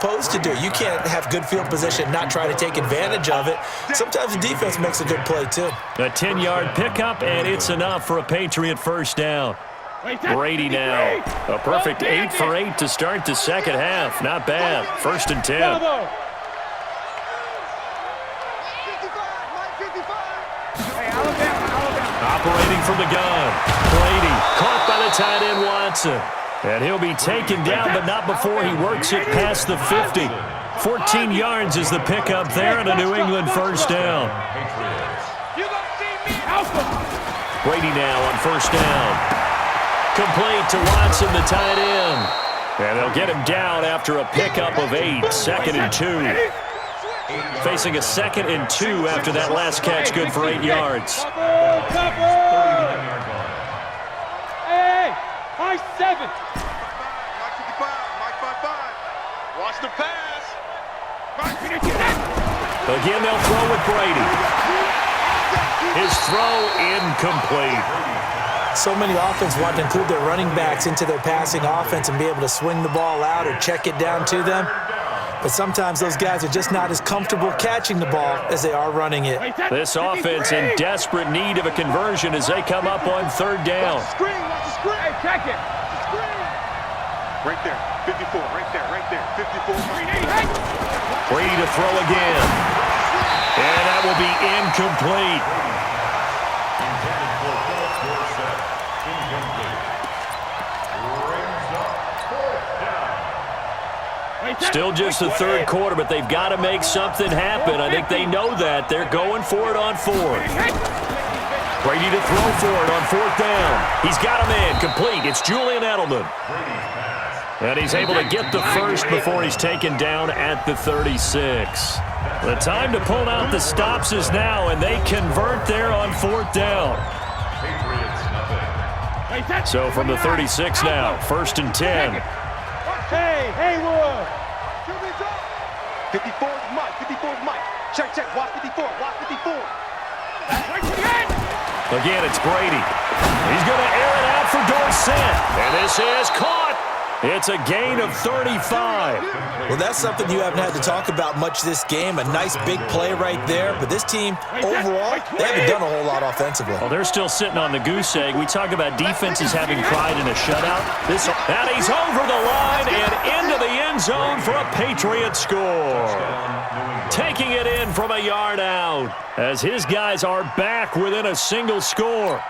supposed to do. You can't have good field position, not try to take advantage of it. Sometimes the defense makes a good play, too. A 10-yard pickup, and it's enough for a Patriot first down. Brady now. A perfect 8 for 8 to start the second half. Not bad. 1st and 10. Operating from the gun. Brady caught by the tight end Watson. And he'll be taken down, but not before he works it past the 50. 14 yards is the pickup there, and a New England first down. Brady now on first down. Complete to Watson, the tight end. And they'll get him down after a pickup of 8, 2nd and 2. Facing a 2nd and 2 after that last catch, good for 8 yards. Hey, high 7. Watch the pass. Again, they'll throw with Brady. His throw incomplete. So many offenses want to include their running backs into their passing offense and be able to swing the ball out or check it down to them. But sometimes those guys are just not as comfortable catching the ball as they are running it. This offense in desperate need of a conversion as they come up on 3rd down. Watch the screen. Hey, check it. Right there. 54. Right there. 54. Brady to throw again. And that will be incomplete. Still just the 3rd quarter, but they've got to make something happen. I think they know that. They're going for it on 4th. Brady to throw for it on 4th down. He's got him in. Complete. It's Julian Edelman. And he's able to get the first before he's taken down at the 36. The time to pull out the stops is now, and they convert there on 4th down. So from the 36 now, 1st and 10. Hey, Haywood. 54 is Mike. 54 is Mike. Check. Watch 54. Again, it's Brady. He's going to air it out for Dorsett. And this is caught. It's a gain of 35. Well, that's something you haven't had to talk about much this game. A nice big play right there. But this team, overall, they haven't done a whole lot offensively. Well, they're still sitting on the goose egg. We talk about defenses having pride in a shutout. And he's over the line and into the end zone for a Patriot score. Taking it in from a yard out as his guys are back within a single score.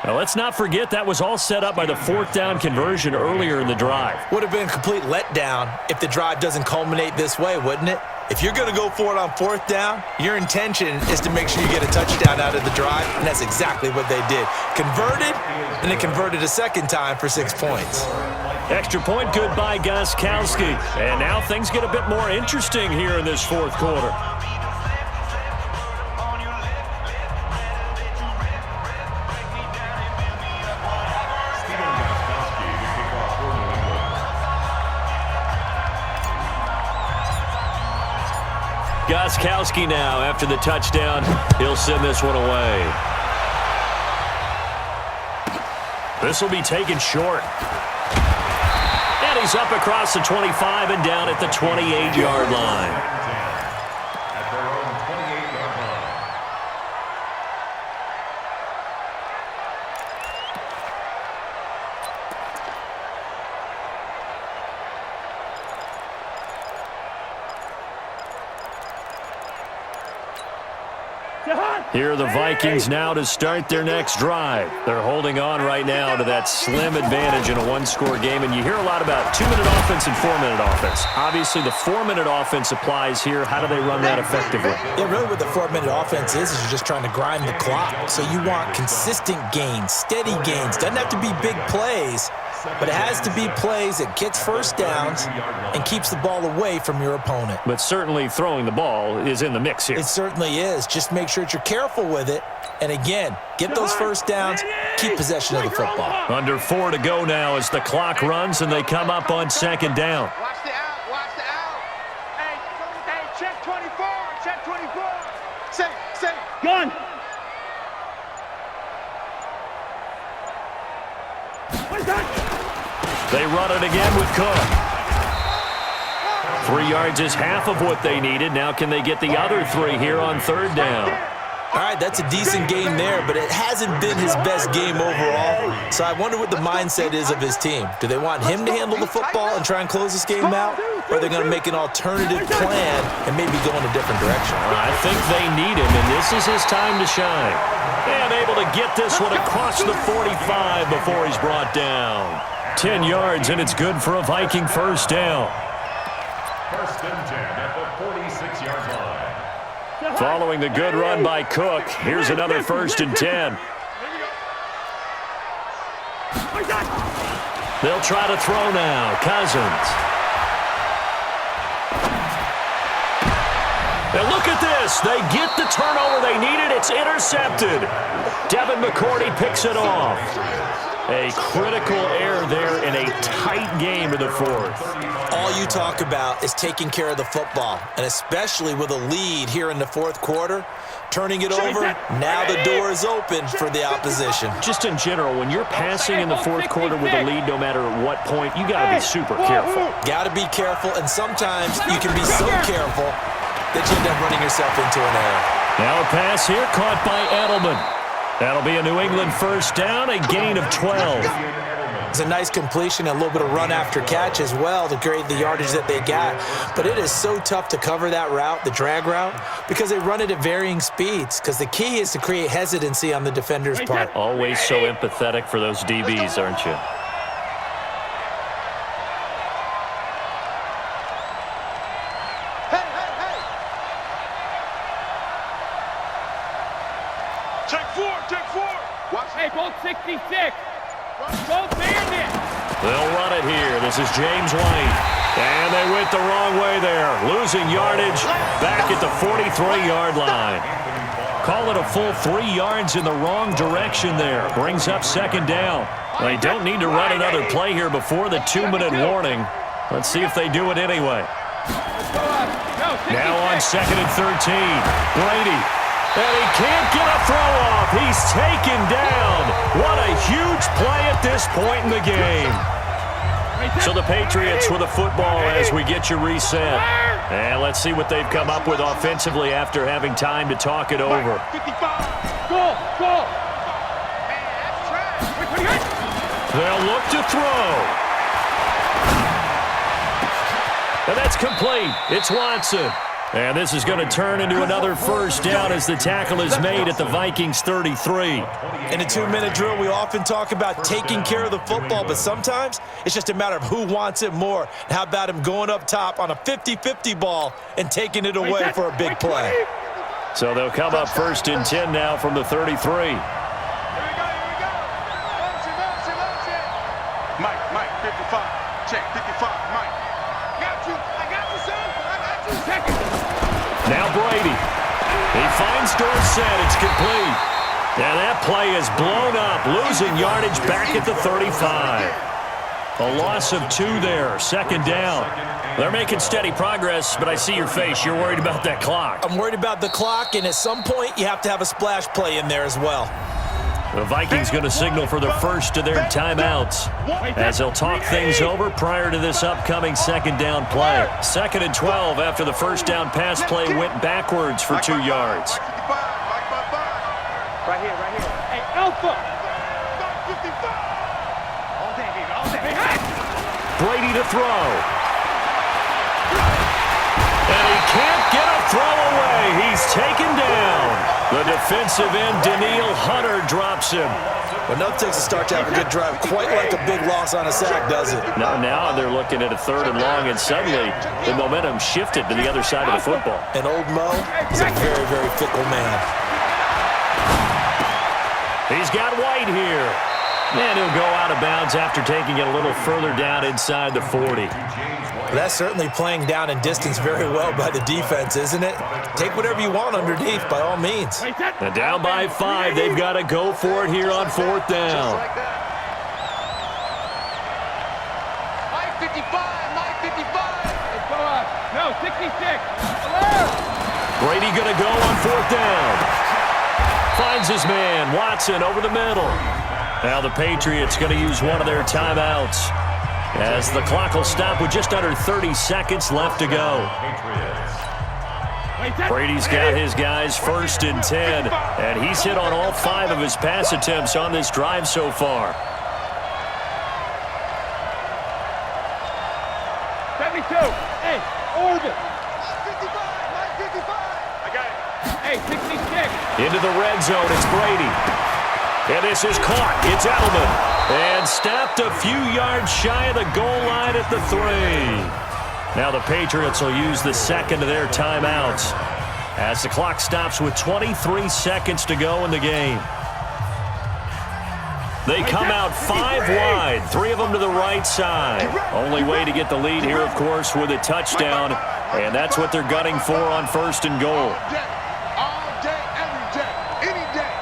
Now, let's not forget that was all set up by the 4th down conversion earlier in the drive. Would have been a complete letdown if the drive doesn't culminate this way, wouldn't it? If you're going to go for it on 4th down, your intention is to make sure you get a touchdown out of the drive, and that's exactly what they did. Converted, and they converted a 2nd time for 6 points. Extra point good by Gostkowski. And now things get a bit more interesting here in this 4th quarter. Gostkowski now, after the touchdown, he'll send this one away. This will be taken short. And he's up across the 25 and down at the 28-yard line. Here are the Vikings now to start their next drive. They're holding on right now to that slim advantage in a 1-score game, and you hear a lot about 2-minute offense and 4-minute offense. Obviously, the 4-minute offense applies here. How do they run that effectively? Yeah, really what the 4-minute offense is you're just trying to grind the clock. So you want consistent gains, steady gains. Doesn't have to be big plays, but it has to be plays that gets first downs and keeps the ball away from your opponent. But certainly throwing the ball is in the mix here. It certainly is. Just make sure that you're careful with it. And again, get those first downs, keep possession of the football. Under 4 to go now as the clock runs and they come up on 2nd down. Watch the out. Hey, check 24. Say. Gun. They run it again with Cook. 3 yards is half of what they needed. Now can they get the other 3 here on third down? All right, that's a decent game there, but it hasn't been his best game overall. So I wonder what the mindset is of his team. Do they want him to handle the football and try and close this game out? Or are they going to make an alternative plan and maybe go in a different direction? I think they need him, and this is his time to shine. And able to get this one across the 45 before he's brought down. 10 yards, and it's good for a Viking first down. First and 10 at the 46-yard line. Following the good run by Cook, here's another first and 10. They'll try to throw now. Cousins. And look at this. They get the turnover they needed. It's intercepted. Devin McCourty picks it off. A critical error there in a tight game in the fourth. All you talk about is taking care of the football, and especially with a lead here in the fourth quarter, turning it over, now the door is open for the opposition. Just in general, when you're passing in the fourth quarter with a lead, no matter at what point, you got to be super careful. Got to be careful, and sometimes you can be so careful that you end up running yourself into an error. Now a pass here caught by Edelman. That'll be a New England first down, a gain of 12. It's a nice completion, a little bit of run after catch as well to create the yardage that they got. But it is so tough to cover that route, the drag route, because they run it at varying speeds. Because the key is to create hesitancy on the defender's part. Always so empathetic for those DBs, aren't you? Take four. Hey, Bolt 66. Bolt Bandit. They'll run it here. This is James White. And they went the wrong way there. Losing yardage back at the 43-yard line. Call it a full 3 yards in the wrong direction there. Brings up second down. They don't need to run another play here before the 2-minute warning. Let's see if they do it anyway. Now on second and 13. Brady. And he can't get a throw off. He's taken down. What a huge play at this point in the game. So the Patriots with a football as we get you reset. And let's see what they've come up with offensively after having time to talk it over. Go. They'll look to throw. And that's complete. It's Watson. And this is going to turn into another first down as the tackle is made at the Vikings 33. In a 2-minute drill, we often talk about taking care of the football, but sometimes it's just a matter of who wants it more. How about him going up top on a 50-50 ball and taking it away for a big play? So they'll come up first and 10 now from the 33. Mike, 55. Check, 55, Mike. I got you, son. Check it. Now Brady. He finds Dorsett. It's complete. And that play is blown up, losing yardage back at the 35. A loss of 2 there, second down. They're making steady progress, but I see your face. You're worried about that clock. I'm worried about the clock, and at some point, you have to have a splash play in there as well. The Vikings going to signal for the first of their timeouts as they'll talk things over prior to this upcoming second down play. Second and 12 after the first down pass play went backwards for 2 yards. Right here. Hey, Alpha. All day. Brady to throw. And he can't get a throw away. He's taken down. The defensive end, Daniil Hunter, drops him. But nothing takes a start to have a good drive, quite like a big loss on a sack, does it? Now they're looking at a third and long, and suddenly the momentum shifted to the other side of the football. And old Mo is a very, very fickle man. He's got White here. And he'll go out of bounds after taking it a little further down inside the 40. That's certainly playing down in distance very well by the defense, isn't it? Take whatever you want underneath, by all means. And down by 5, they've got to go for it here on fourth down. Mike 55. No, 66. Brady going to go on fourth down. Finds his man, Watson, over the middle. Now the Patriots going to use one of their timeouts. as the clock will stop with just under 30 seconds left to go. Brady's got his guys 1st and 10, and he's hit on all 5 of his pass attempts on this drive so far. 72. Hey, orbit. 55, Mike 55. I got it. Hey, 66. Into the red zone, it's Brady. And this is caught. It's Edelman. And stopped a few yards shy of the goal line at the 3. Now the Patriots will use the second of their timeouts as the clock stops with 23 seconds to go in the game. They come out 5 wide, 3 of them to the right side. Only way to get the lead here, of course, with a touchdown, and that's what they're gunning for on 1st and goal. All day, every day, any day.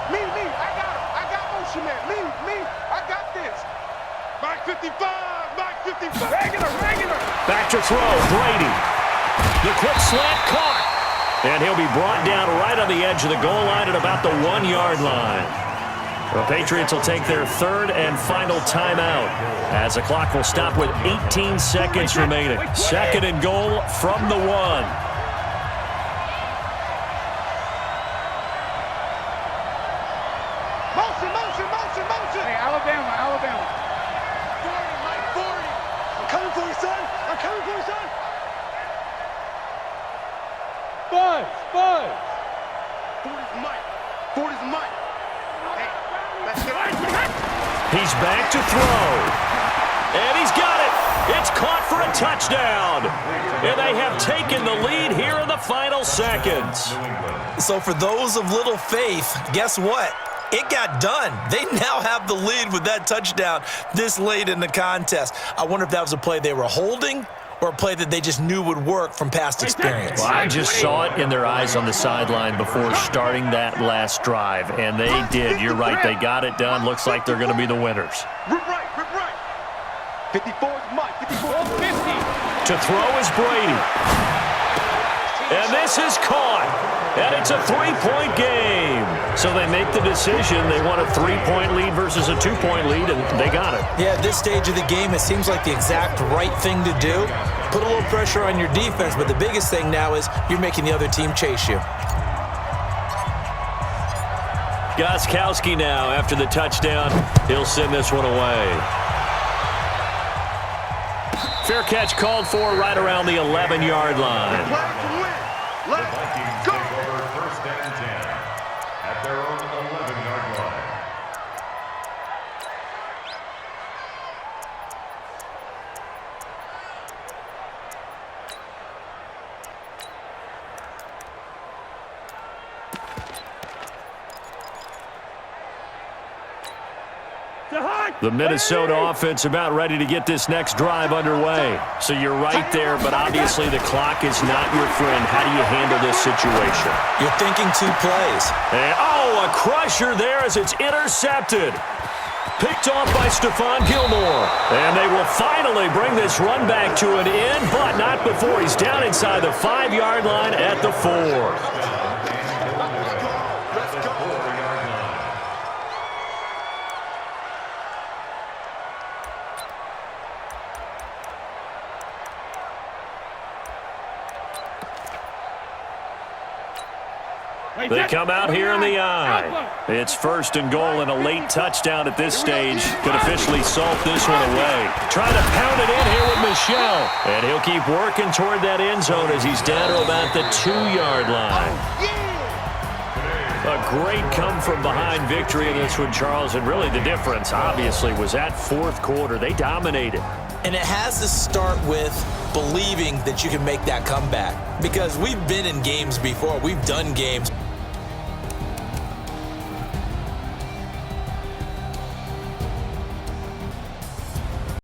Me, I got him. I got motion man. Me, I got this. Mike 55, Mike 55. Regular. Back to throw, Brady. The quick slant caught. And he'll be brought down right on the edge of the goal line at about the 1-yard line. The Patriots will take their 3rd and final timeout as the clock will stop with 18 seconds remaining. 2nd and goal from the 1. Motion. Hey, Alabama. 40, Mike 40. I'm coming for you, son. Buzz. 40's Mike. 40's Mike. Hey, let's get it. He's back to throw. And he's got it. It's caught for a touchdown. And they have taken the lead here in the final seconds. So for those of little faith, guess what? It got done. They now have the lead with that touchdown this late in the contest. I wonder if that was a play they were holding or a play that they just knew would work from past experience. Well, I just saw it in their eyes on the sideline before starting that last drive, and they did. You're right. They got it done. Looks like they're going to be the winners. Rip right. 54's Mike. 54's 50. To throw is Brady. And this is caught. And it's a 3-point game. So they make the decision. They want a 3-point lead versus a 2-point lead, and they got it. Yeah, at this stage of the game, it seems like the exact right thing to do. Put a little pressure on your defense, but the biggest thing now is you're making the other team chase you. Gostkowski now, after the touchdown, he'll send this one away. Fair catch called for right around the 11-yard line. Let's go. 1st and 10 at their own 11-yard line. The Minnesota offense about ready to get this next drive underway. So you're right there, but obviously the clock is not your friend. How do you handle this situation? You're thinking 2 plays. And, a crusher there as it's intercepted. Picked off by Stephon Gilmore. And they will finally bring this run back to an end, but not before he's down inside the 5-yard line at the 4. They come out here in the eye. It's 1st and goal and a late touchdown at this stage could officially salt this one away. Trying to pound it in here with Michel. And he'll keep working toward that end zone as he's down to about the 2-yard line. A great come-from-behind victory in this one, Charles. And really the difference, obviously, was that 4th quarter. They dominated. And it has to start with believing that you can make that comeback. Because we've been in games before. We've done games